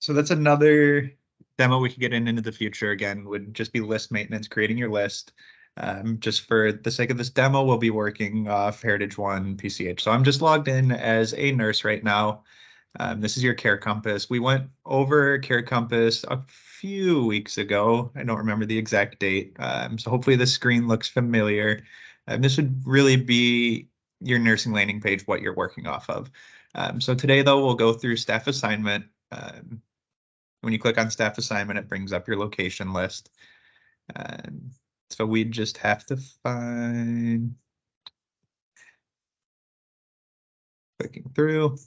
So that's another demo we could get into the future. Again, would just be list maintenance, creating your list. Just for the sake of this demo, we'll be working off Heritage One PCH. So I'm just logged in as a nurse right now. This is your Care Compass. We went over Care Compass a few weeks ago. I don't remember the exact date. So hopefully the screen looks familiar. This would really be your nursing landing page, what you're working off of. So today, though, we'll go through staff assignment. When you click on staff assignment, it brings up your location list. So we just have to find, clicking through,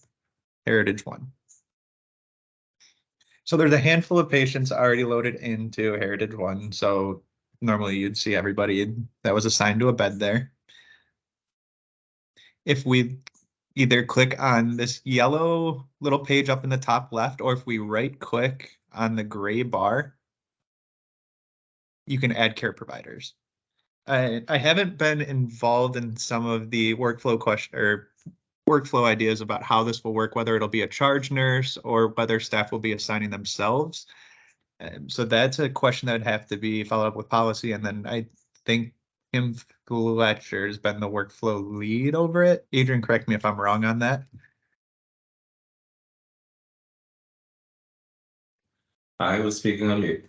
Heritage One. So there's a handful of patients already loaded into Heritage One. So normally you'd see everybody that was assigned to a bed there. If we either click on this yellow little page up in the top left, or if we right click on the gray bar, you can add care providers. I haven't been involved in some of the workflow ideas about how this will work, whether it'll be a charge nurse or whether staff will be assigning themselves. So that's a question that would have to be followed up with policy. And then I think Kim Fletcher has been the workflow lead over it. Adrian, correct me if I'm wrong on that. I was speaking on mute.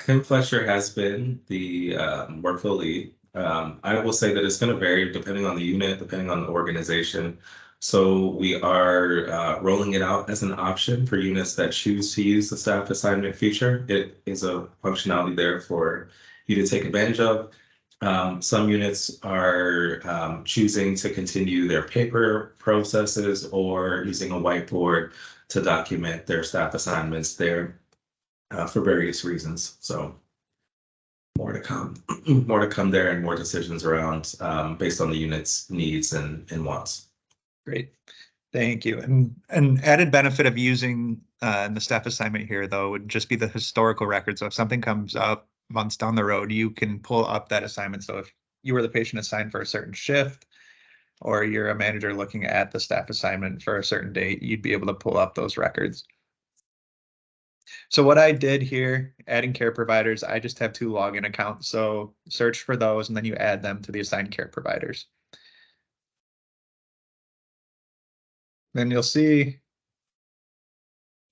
Kim Fletcher has been the workflow lead. I will say that it's going to vary depending on the unit, depending on the organization. So we are rolling it out as an option for units that choose to use the staff assignment feature. It is a functionality there for you to take advantage of. Some units are choosing to continue their paper processes or using a whiteboard to document their staff assignments there for various reasons. So more to come, more to come there, and more decisions around based on the unit's needs and wants. Great. Thank you. And an added benefit of using the staff assignment here, though, would just be the historical record. So if something comes up months down the road, you can pull up that assignment. So if you were the patient assigned for a certain shift, or you're a manager looking at the staff assignment for a certain date, you'd be able to pull up those records. So what I did here, adding care providers, I just have 2 login accounts. So search for those and then you add them to the assigned care providers. Then you'll see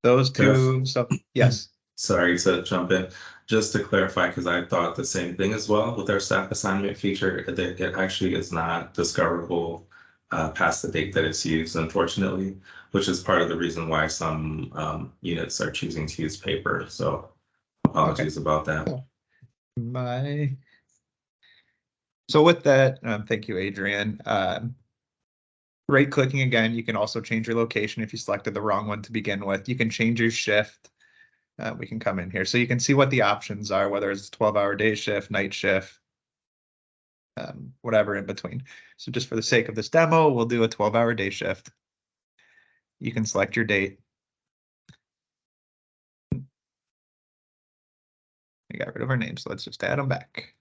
those 2. So yes. Sorry to jump in. Just to clarify, because I thought the same thing as well with our staff assignment feature, that it actually is not discoverable past the date that it's used, unfortunately, which is part of the reason why some units are choosing to use paper. So apologies about that. So with that, thank you, Adrian. Right clicking again, you can also change your location if you selected the wrong one to begin with. You can change your shift. We can come in here. So you can see what the options are, whether it's 12-hour day shift, night shift, whatever in between. So just for the sake of this demo, we'll do a 12-hour day shift. You can select your date. We got rid of our name, so let's just add them back.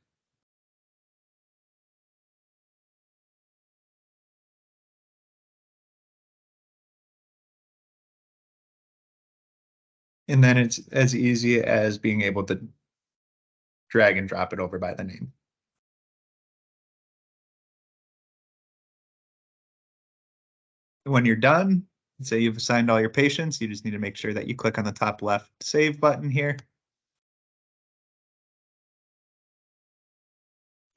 And then it's as easy as being able to drag and drop it over by the name. When you're done, say you've assigned all your patients, you just need to make sure that you click on the top left save button here.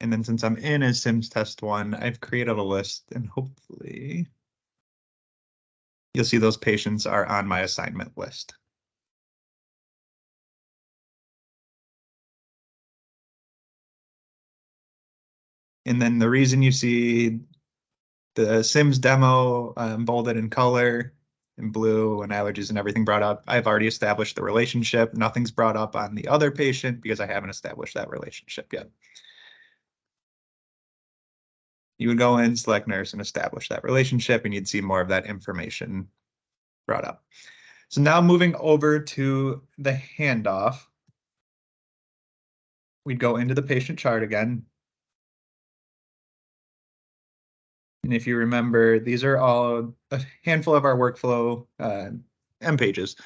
And then since I'm in as Sims Test 1, I've created a list and hopefully you'll see those patients are on my assignment list. And then the reason you see the Sims demo bolded in color and blue and allergies and everything brought up, I've already established the relationship. Nothing's brought up on the other patient because I haven't established that relationship yet. You would go in, select nurse, and establish that relationship, and you'd see more of that information brought up. So now moving over to the handoff, we'd go into the patient chart again. And if you remember, these are all a handful of our workflow M pages.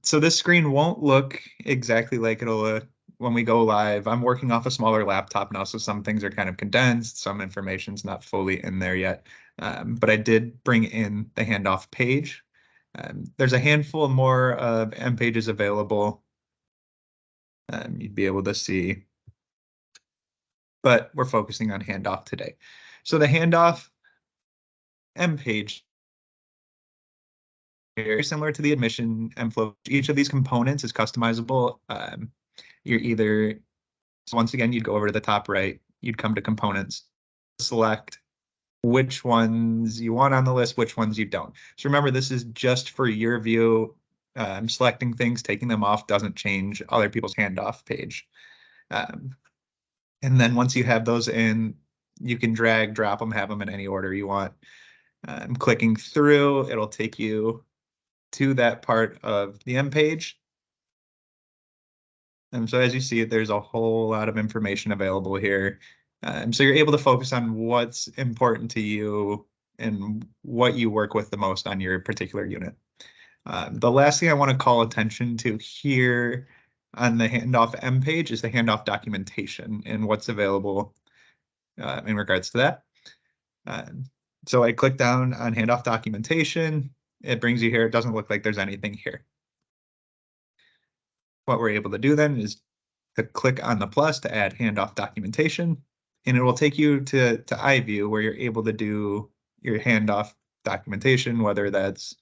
So this screen won't look exactly like it'll look when we go live. I'm working off a smaller laptop now, so some things are kind of condensed, some information's not fully in there yet. But I did bring in the handoff page. There's a handful more of M pages available. You'd be able to see, but we're focusing on handoff today. So the handoff M page, very similar to the admission M flow. Each of these components is customizable. You're either, so once again, you'd go over to the top right, you'd come to components, select which ones you want on the list, which ones you don't. So remember, this is just for your view. Selecting things, taking them off doesn't change other people's handoff page. And then once you have those in, you can drag, drop them, have them in any order you want. Clicking through, it'll take you to that part of the M page. And so as you see, there's a whole lot of information available here. So you're able to focus on what's important to you and what you work with the most on your particular unit. The last thing I want to call attention to here on the handoff M page is the handoff documentation and what's available in regards to that. So I click down on handoff documentation. It brings you here. It doesn't look like there's anything here. What we're able to do then is to click on the plus to add handoff documentation, and it will take you to iView where you're able to do your handoff documentation, whether that's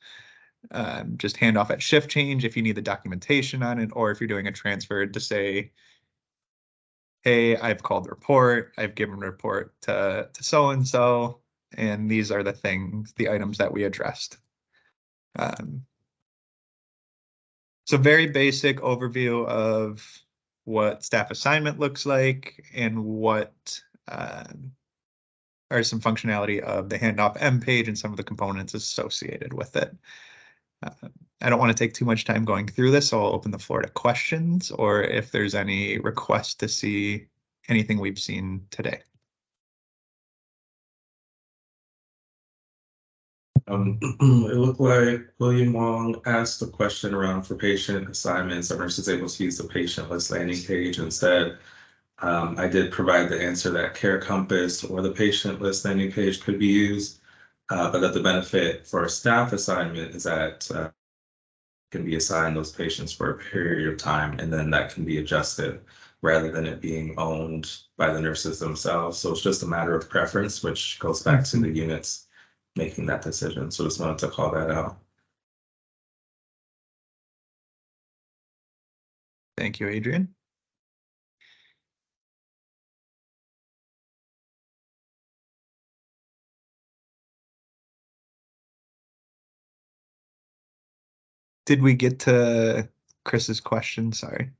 just handoff at shift change if you need the documentation on it, or if you're doing a transfer to say, hey, I've called the report, I've given report to so-and-so, and these are the things, the items that we addressed. So very basic overview of what staff assignment looks like and what are some functionality of the handoff M page and some of the components associated with it. I don't want to take too much time going through this, so I'll open the floor to questions or if there's any requests to see anything we've seen today. It looked like William Wong asked a question around for patient assignments. Are nurses able to use the patient list landing page instead? I did provide the answer that Care Compass or the patient list landing page could be used, but that the benefit for a staff assignment is that can be assigned those patients for a period of time, and then that can be adjusted rather than it being owned by the nurses themselves. So it's just a matter of preference, which goes back to the units making that decision. So just wanted to call that out. Thank you, Adrian. Did we get to Chris's question? Sorry.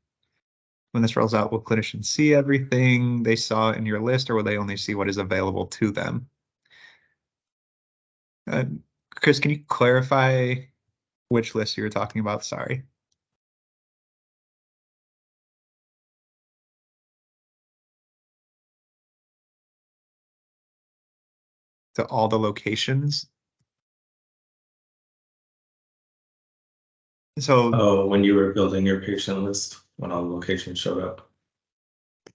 When this rolls out, will clinicians see everything they saw in your list, or will they only see what is available to them? Chris, can you clarify which list you were talking about? Sorry. To all the locations. So, Oh, when you were building your patient list, when all the locations showed up,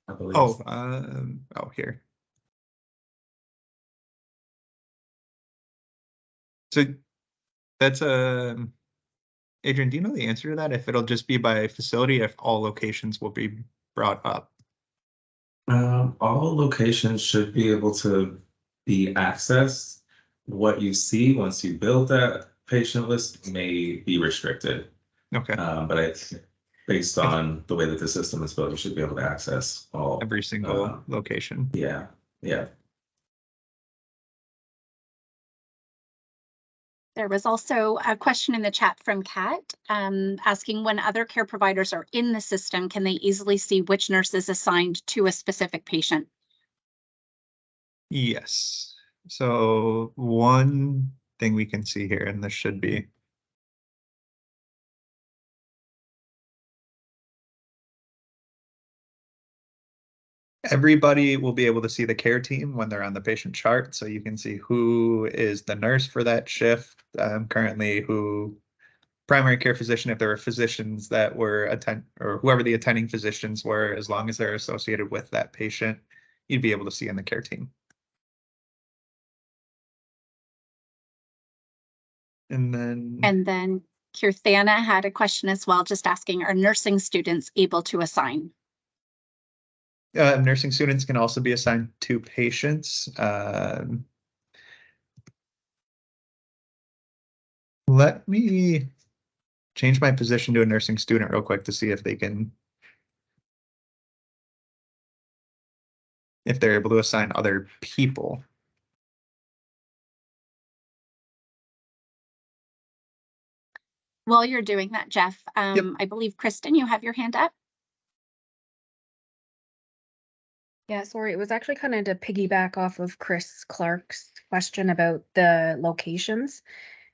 I believe. oh, here. So that's Adrian, do you know the answer to that? If it'll just be by facility, if all locations will be brought up? All locations should be able to be accessed. What you see once you build that patient list may be restricted. Okay. But it's based on the way that the system is built, you should be able to access all. Every single location. Yeah, yeah. There was also a question in the chat from Kat asking when other care providers are in the system, can they easily see which nurse is assigned to a specific patient? Yes. So one thing we can see here, and this should be everybody will be able to see the care team when they're on the patient chart. So you can see who is the nurse for that shift, currently who primary care physician, if there were physicians that were or whoever the attending physicians were, as long as they're associated with that patient, you'd be able to see in the care team. And then Kirthana had a question as well, just asking, are nursing students able to assign? Nursing students can also be assigned to patients. Let me change my position to a nursing student real quick to see if they can, if they're able to assign other people. While you're doing that, Jeff, Yep. I believe, Kristen, you have your hand up. Yeah, sorry, it was actually kind of to piggyback off of Chris Clark's question about the locations.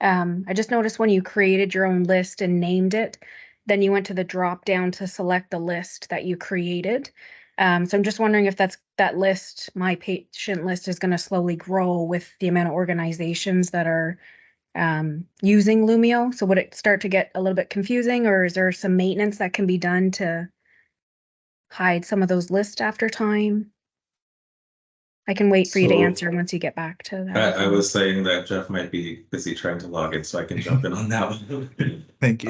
I just noticed when you created your own list and named it, then you went to the drop down to select the list that you created. So I'm just wondering if that list, my patient list, is going to slowly grow with the amount of organizations that are using Lumio. So would it start to get a little bit confusing, or is there some maintenance that can be done to hide some of those lists after time? I can wait for you to So, answer once you get back to that. I was saying that Jeff might be busy trying to log in, so I can jump in on that one. Thank you.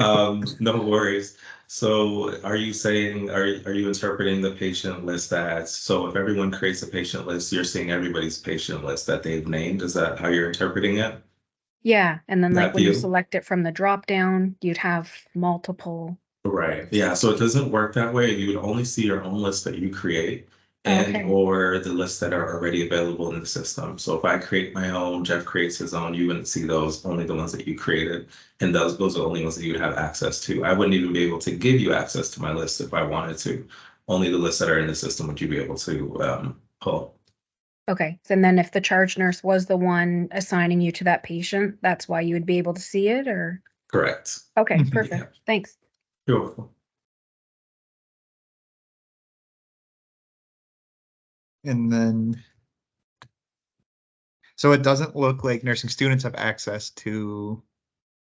No worries. So are you saying, are you interpreting the patient list as, so if everyone creates a patient list, you're seeing everybody's patient list that they've named? Is that how you're interpreting it? Yeah, and then like That when you view? select it from the drop down, you'd have multiple. Right. Yeah. So it doesn't work that way. You would only see your own list that you create and Okay. or the lists that are already available in the system. So if I create my own, Jeff creates his own, you wouldn't see those, only the ones that you created. And those are the only ones that you would have access to. I wouldn't even be able to give you access to my list if I wanted to. Only the lists that are in the system would you be able to pull. Okay, so then if the charge nurse was the one assigning you to that patient, that's why you would be able to see it, or? Correct. Okay, Mhm. perfect, thanks. You're welcome. And then, so it doesn't look like nursing students have access to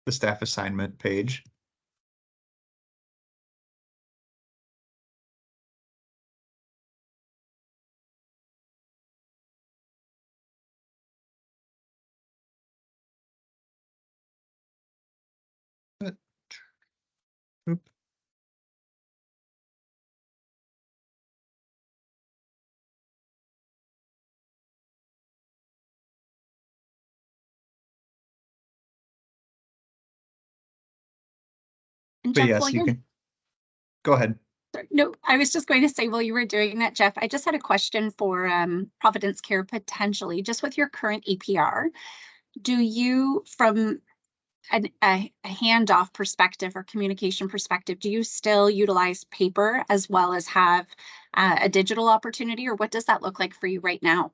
the staff assignment page. Oop. And But Jeff, yes, while you you're can. Go ahead. No, I was just going to say, while you were doing that, Jeff, I just had a question for Providence Care potentially, just with your current EPR. Do you, from a handoff perspective or communication perspective, do you still utilize paper as well as have a digital opportunity, or what does that look like for you right now?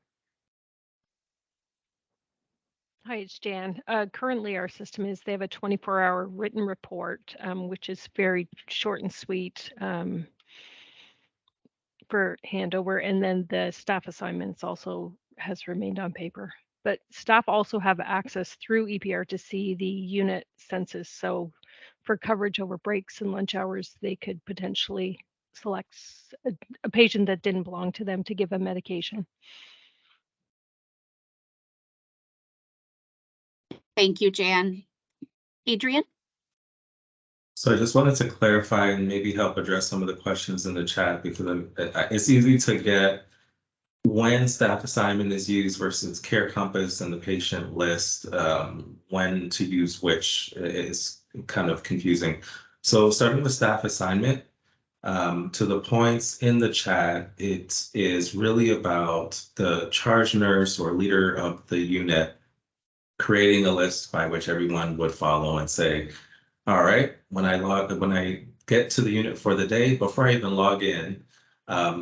Hi, it's Jan. Currently, our system is they have a 24-hour written report, which is very short and sweet for handover. And then the staff assignments also has remained on paper. But staff also have access through EPR to see the unit census. So for coverage over breaks and lunch hours, they could potentially select a patient that didn't belong to them to give a medication. Thank you, Jan. Adrian? So I just wanted to clarify and maybe help address some of the questions in the chat because it's easy to get when staff assignment is used versus Care Compass and the patient list, when to use which is kind of confusing. So starting with staff assignment, to the points in the chat, it is really about the charge nurse or leader of the unit creating a list by which everyone would follow and say, all right, when I get to the unit for the day, before I even log in,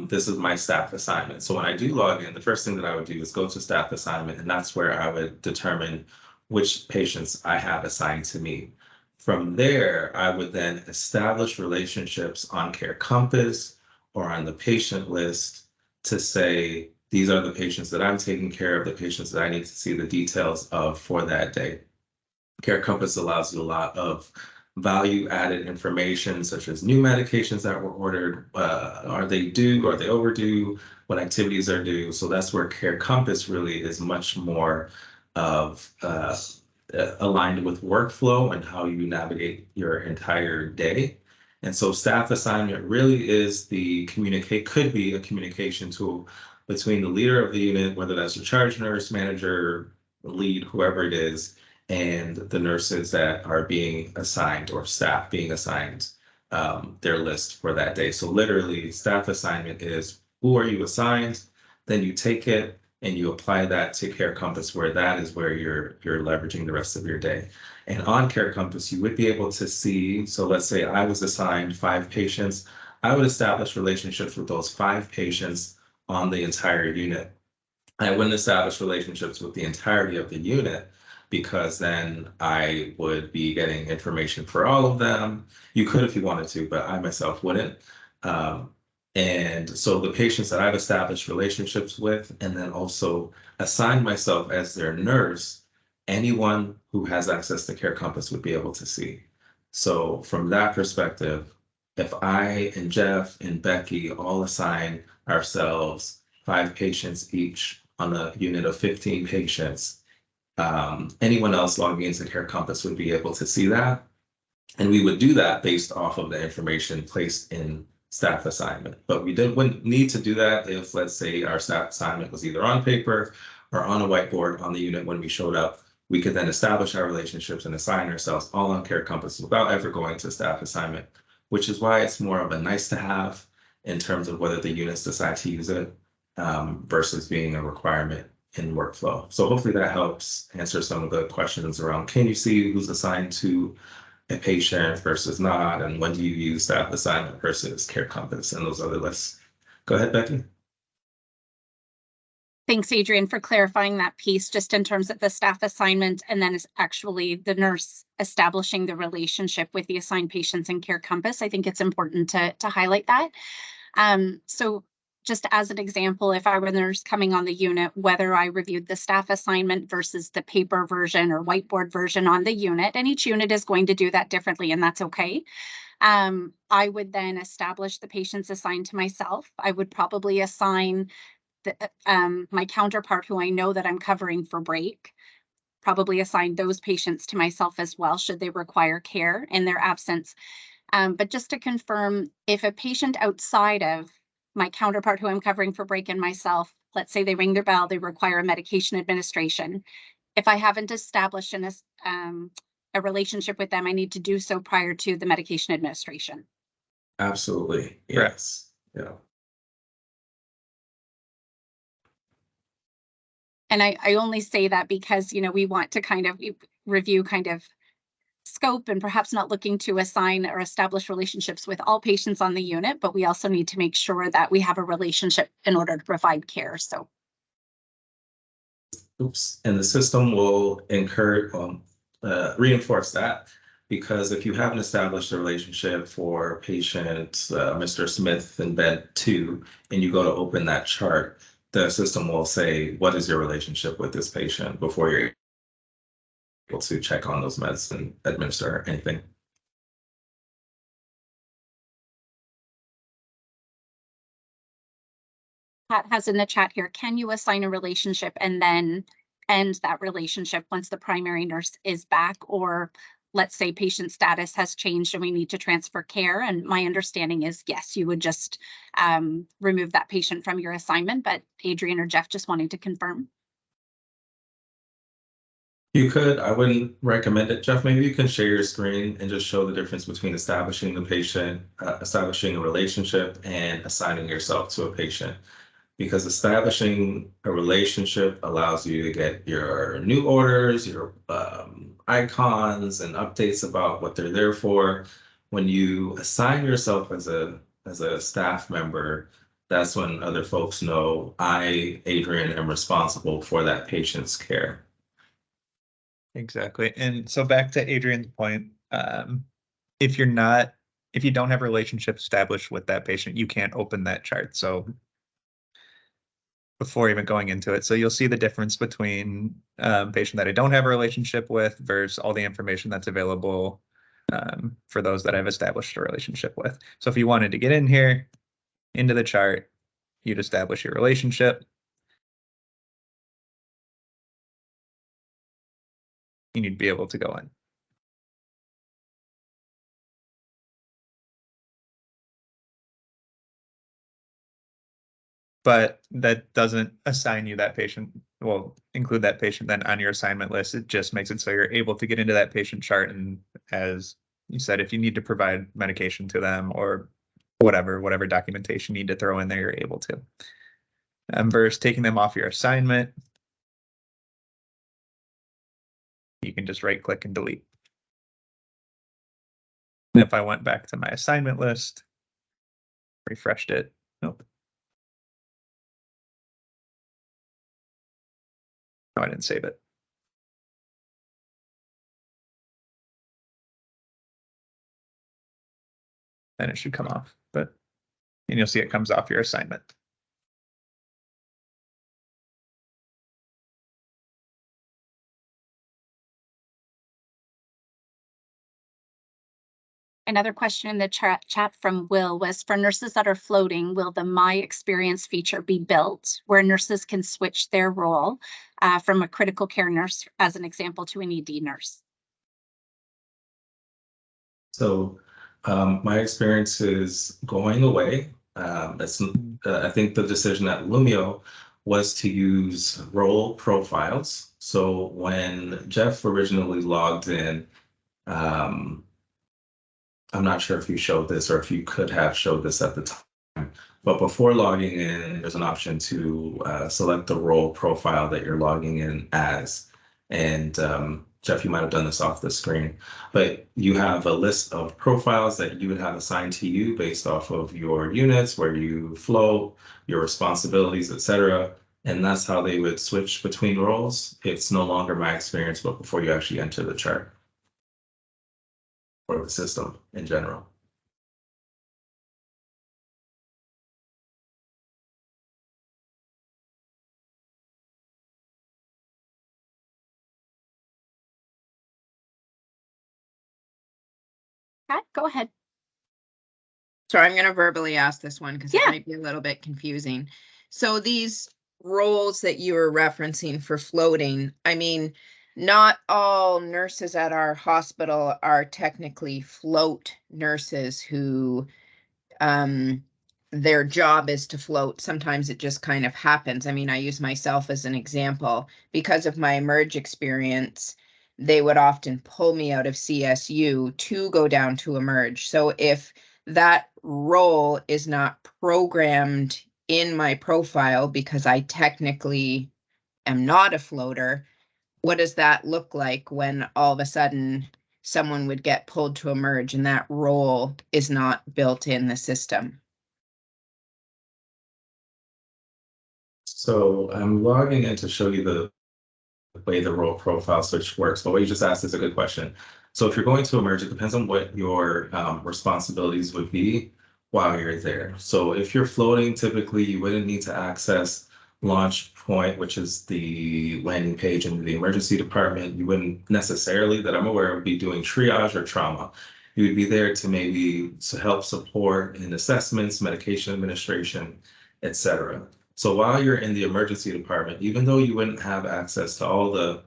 this is my staff assignment. So when I do log in, the first thing that I would do is go to staff assignment, and that's where I would determine which patients I have assigned to me. From there, I would then establish relationships on Care Compass or on the patient list to say, these are the patients that I'm taking care of, the patients that I need to see the details of for that day. Care Compass allows you a lot of value added information such as new medications that were ordered, are they due, are they overdue, what activities are due. So that's where Care Compass really is much more of aligned with workflow and how you navigate your entire day. And so staff assignment really is could be a communication tool between the leader of the unit, whether that's a charge nurse, manager, lead, whoever it is, and the nurses that are being assigned or staff being assigned their list for that day. So literally staff assignment is who are you assigned, then you take it and you apply that to Care Compass, where that is where you're leveraging the rest of your day. And on Care Compass, you would be able to see, so let's say I was assigned 5 patients, I would establish relationships with those 5 patients on the entire unit. I wouldn't establish relationships with the entirety of the unit, because then I would be getting information for all of them. You could if you wanted to, but I myself wouldn't. And so the patients that I've established relationships with, and then also assigned myself as their nurse, anyone who has access to Care Compass would be able to see. So from that perspective, if I and Jeff and Becky all assign ourselves 5 patients each on a unit of 15 patients, anyone else logging into Care Compass would be able to see that. And we would do that based off of the information placed in staff assignment. But we wouldn't need to do that if, let's say, our staff assignment was either on paper or on a whiteboard on the unit when we showed up. We could then establish our relationships and assign ourselves all on Care Compass without ever going to staff assignment, which is why it's more of a nice to have in terms of whether the units decide to use it versus being a requirement in workflow. So hopefully that helps answer some of the questions around, can you see who's assigned to a patient versus not, and when do you use staff assignment versus Care Compass and those other lists. Go ahead, Becky. Thanks, Adrian, for clarifying that piece, just in terms of the staff assignment, and then is actually the nurse establishing the relationship with the assigned patients in Care Compass. I think it's important to highlight that. So just as an example, if I were the nurse coming on the unit, whether I reviewed the staff assignment versus the paper version or whiteboard version on the unit, and each unit is going to do that differently, and that's okay. I would then establish the patients assigned to myself. I would probably assign my counterpart who I know that I'm covering for break, probably assign those patients to myself as well, should they require care in their absence. But just to confirm, if a patient outside of my counterpart who I'm covering for break and myself, let's say they ring their bell, they require a medication administration. If I haven't established a relationship with them, I need to do so prior to the medication administration. Absolutely. Yes. Yeah. And I only say that because, we want to kind of review kind of scope and perhaps not looking to assign or establish relationships with all patients on the unit, but we also need to make sure that we have a relationship in order to provide care. So. Oops. And the system will reinforce that, because if you haven't established a relationship for patient Mr. Smith in bed 2, and you go to open that chart, the system will say, what is your relationship with this patient, before you're able to check on those meds and administer anything. Pat has in the chat here, can you assign a relationship and then end that relationship once the primary nurse is back, or let's say patient status has changed and we need to transfer care? And my understanding is yes, you would just remove that patient from your assignment, but Adrian or Jeff just wanting to confirm. You could. I wouldn't recommend it. Jeff, maybe you can share your screen and just show the difference between establishing the patient, establishing a relationship, and assigning yourself to a patient. Because establishing a relationship allows you to get your new orders, your icons and updates about what they're there for. When you assign yourself as a staff member, that's when other folks know I, Adrian, am responsible for that patient's care. Exactly. And so back to Adrian's point, if you don't have a relationship established with that patient, you can't open that chart. So before even going into it, so you'll see the difference between patient that I don't have a relationship with versus all the information that's available for those that I've established a relationship with. So if you wanted to get in here into the chart, you'd establish your relationship. And you'd be able to go in. But that doesn't assign you that patient, well, include that patient then on your assignment list. It just makes it so you're able to get into that patient chart. And as you said, if you need to provide medication to them or whatever documentation you need to throw in there, you're able to. Versus taking them off your assignment, you can just right click and delete. And if I went back to my assignment list, refreshed it, nope. No, I didn't save it. Then it should come off, and you'll see it comes off your assignment. Another question in the chat from Will was, for nurses that are floating, will the My Experience feature be built where nurses can switch their role from a critical care nurse, as an example, to an ED nurse? So my experience is going away. I think the decision at Lumio was to use role profiles. So when Jeff originally logged in, I'm not sure if you showed this or if you could have showed this at the time, but before logging in, there's an option to select the role profile that you're logging in as. And Jeff, you might have done this off the screen, but you have a list of profiles that you would have assigned to you based off of your units, where you flow, your responsibilities, etc. And that's how they would switch between roles. It's no longer My Experience, but before you actually enter the chart or the system in general. Pat, go ahead. Sorry, I'm going to verbally ask this one because Yeah. it might be a little bit confusing. So these roles that you were referencing for floating, I mean, not all nurses at our hospital are technically float nurses who their job is to float. Sometimes it just kind of happens. I mean, I use myself as an example. Because of my emerge experience, they would often pull me out of CSU to go down to emerge. So if that role is not programmed in my profile because I technically am not a floater, what does that look like when all of a sudden someone would get pulled to emerge and that role is not built in the system? So I'm logging in to show you the way the role profile switch works, but what you just asked is a good question. So if you're going to emerge, it depends on what your responsibilities would be while you're there. So if you're floating, typically you wouldn't need to access Launch Point, which is the landing page in the emergency department. You wouldn't necessarily, that I'm aware of, be doing triage or trauma. You would be there to maybe to help support in assessments, medication administration, etc. So while you're in the emergency department, even though you wouldn't have access to all the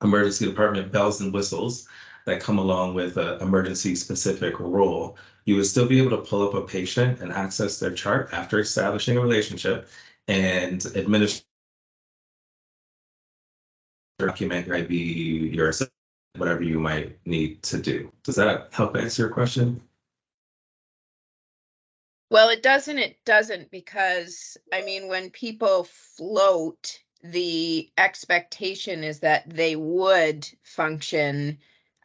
emergency department bells and whistles that come along with an emergency specific role, you would still be able to pull up a patient and access their chart after establishing a relationship and administer document IB, your assessment, whatever you might need to do. Does that help answer your question? Well, it doesn't, because I mean, when people float, the expectation is that they would function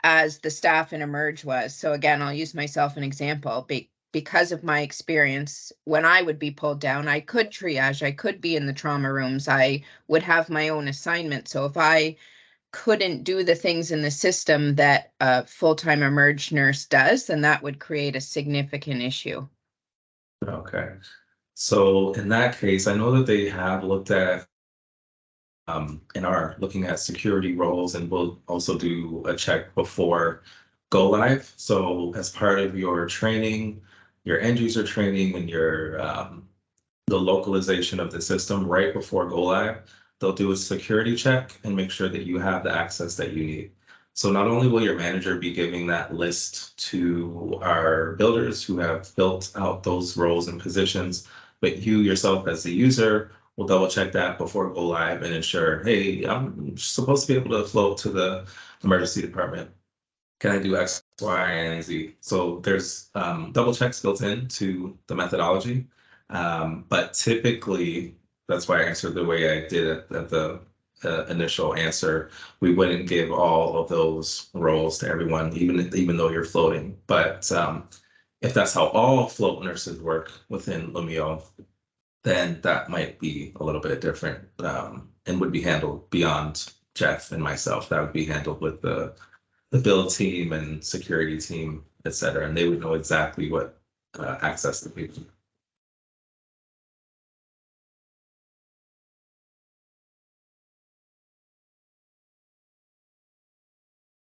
as the staff in emerge was. So again, I'll use myself an example. Because of my experience, when I would be pulled down, I could triage, I could be in the trauma rooms, I would have my own assignment. So if I couldn't do the things in the system that a full-time emerge nurse does, then that would create a significant issue. Okay. So in that case, I know that they have looked at and are looking at security roles, and we'll also do a check before go live. So as part of your training, your end user training and your the localization of the system right before go live, they'll do a security check and make sure that you have the access that you need. So not only will your manager be giving that list to our builders who have built out those roles and positions, but you yourself as the user will double check that before go live and ensure, hey, I'm supposed to be able to float to the emergency department. Can I do X, Y, and Z? So there's double checks built into the methodology. But typically, that's why I answered the way I did at the initial answer. We wouldn't give all of those roles to everyone, even though you're floating. But if that's how all float nurses work within Lumio, then that might be a little bit different and would be handled beyond Jeff and myself. That would be handled with the build team and security team, et cetera, and they would know exactly what access to people.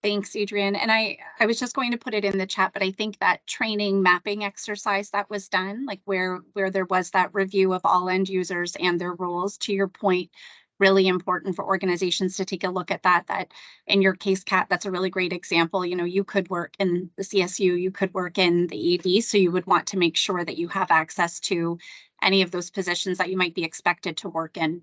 Thanks, Adrian. And I was just going to put it in the chat, but I think that training mapping exercise that was done, like where there was that review of all end users and their roles, to your point, really important for organizations to take a look at that. That in your case, Kat, that's a really great example. You know, you could work in the CSU, you could work in the ED, so you would want to make sure that you have access to any of those positions that you might be expected to work in.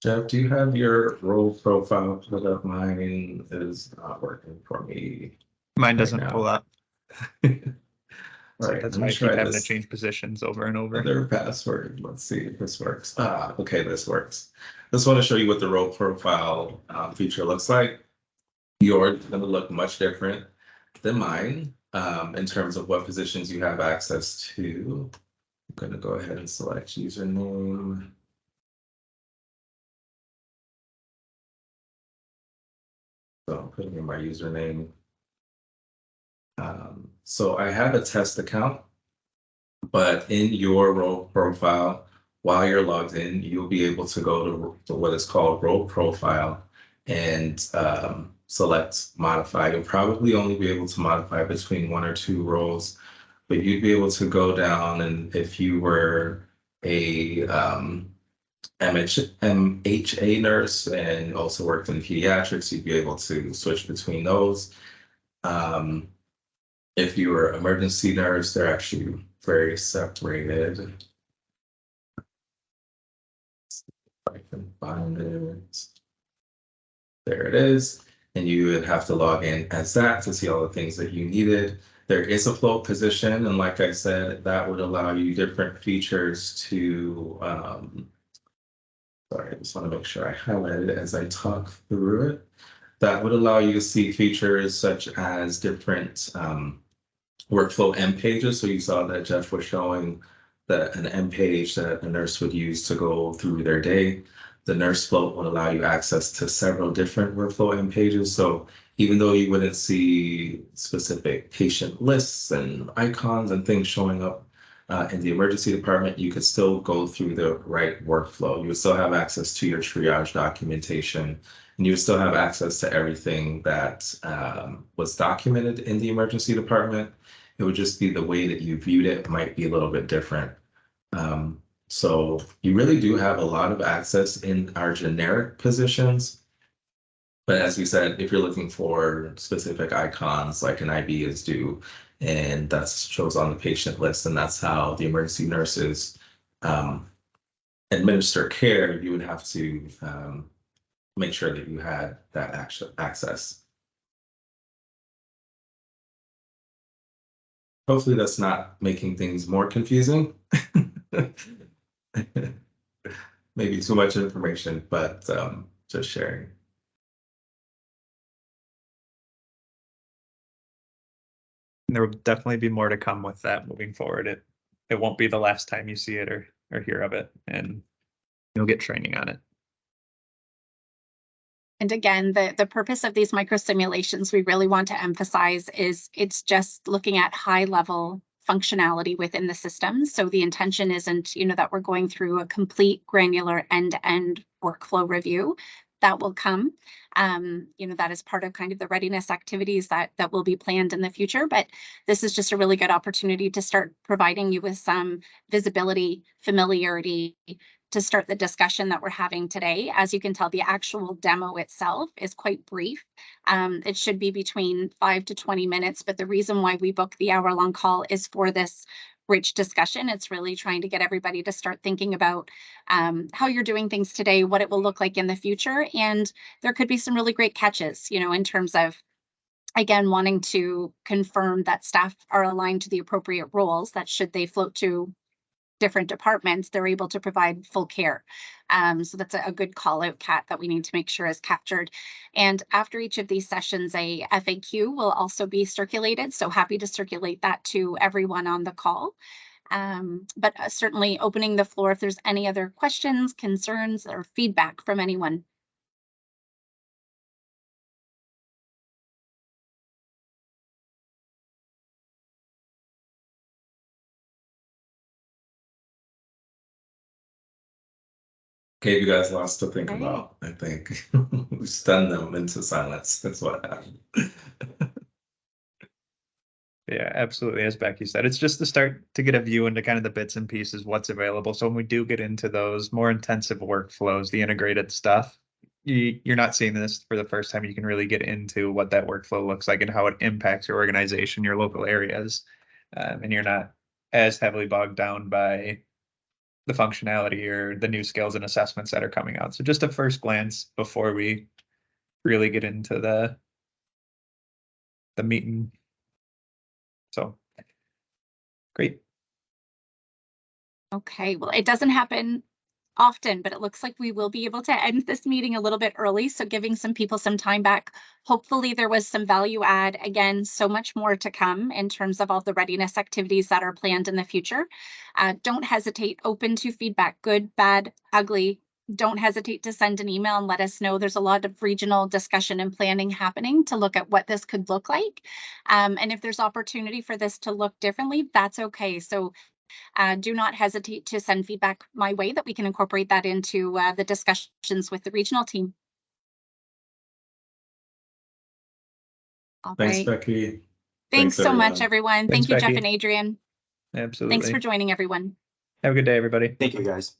Jeff, do you have your role profile pulled up? Mine is not working for me. Mine Right doesn't now. pull up. All right, That's let why me I keep try having to this change positions over and over. other password. Let's see if this works. Okay, this works. Just want to show you what the role profile feature looks like. Yours is going to look much different than mine in terms of what positions you have access to. I'm going to go ahead and select username. So I'm putting in my username. So I have a test account, but in your role profile, while you're logged in, you'll be able to go to what is called role profile and select modify. You'll probably only be able to modify between 1 or 2 roles, but you'd be able to go down, and if you were a MHA nurse and also worked in pediatrics, you'd be able to switch between those. If you were emergency nurse, they're actually very separated. I can find it. There it is. And you would have to log in as that to see all the things that you needed. There is a float position, and like I said, that would allow you different features to sorry, I just want to make sure I highlight it as I talk through it. That would allow you to see features such as different workflow M pages. So you saw that Jeff was showing that an M page that a nurse would use to go through their day. The nurse float would allow you access to several different workflow M pages. So even though you wouldn't see specific patient lists and icons and things showing up in the emergency department, you could still go through the right workflow. You would still have access to your triage documentation, and you would still have access to everything that was documented in the emergency department. It would just be the way that you viewed it might be a little bit different. So you really do have a lot of access in our generic positions. But as we said, if you're looking for specific icons like an IB is due, and that shows on the patient list, and that's how the emergency nurses administer care, you would have to make sure that you had that access. Hopefully that's not making things more confusing. Maybe too much information, but just sharing. There will definitely be more to come with that moving forward. It won't be the last time you see it or hear of it, and you'll get training on it. And again, the purpose of these micro simulations we really want to emphasize is it's just looking at high level functionality within the system. So the intention isn't, that we're going through a complete granular end-to-end workflow review. That will come. That is part of kind of the readiness activities that will be planned in the future. But this is just a really good opportunity to start providing you with some visibility, familiarity, to start the discussion that we're having today. As you can tell, the actual demo itself is quite brief. It should be between 5 to 20 minutes, but the reason why we book the hour-long call is for this rich discussion. It's really trying to get everybody to start thinking about how you're doing things today, what it will look like in the future. And there could be some really great catches, in terms of, again, wanting to confirm that staff are aligned to the appropriate roles, that should they float to different departments, they're able to provide full care. So that's a good call out, Kat, that we need to make sure is captured. And after each of these sessions, a FAQ will also be circulated. So happy to circulate that to everyone on the call. But certainly opening the floor if there's any other questions, concerns, or feedback from anyone. Gave you guys lots to think Right. about, I think. We stunned them into silence. That's what happened. Yeah, absolutely. As Becky said, it's just to start to get a view into kind of the bits and pieces, what's available. So when we do get into those more intensive workflows, the integrated stuff, you're not seeing this for the first time. You can really get into what that workflow looks like and how it impacts your organization, your local areas. And you're not as heavily bogged down by the functionality or the new skills and assessments that are coming out. So just a first glance before we really get into the meeting. So great. Okay, well, it doesn't happen often, but it looks like we will be able to end this meeting a little bit early. So giving some people some time back. Hopefully there was some value add. Again, so much more to come in terms of all the readiness activities that are planned in the future. Don't hesitate, open to feedback, good, bad, ugly. Don't hesitate to send an email and let us know. There's a lot of regional discussion and planning happening to look at what this could look like. And if there's opportunity for this to look differently, that's okay. So do not hesitate to send feedback my way that we can incorporate that into the discussions with the regional team. All Thanks, right. Becky. Thanks so much, everyone. Thanks, Thank you, Jeff Becky. and Adrian. Absolutely. Thanks for joining, everyone. Have a good day, everybody. Thank you, guys.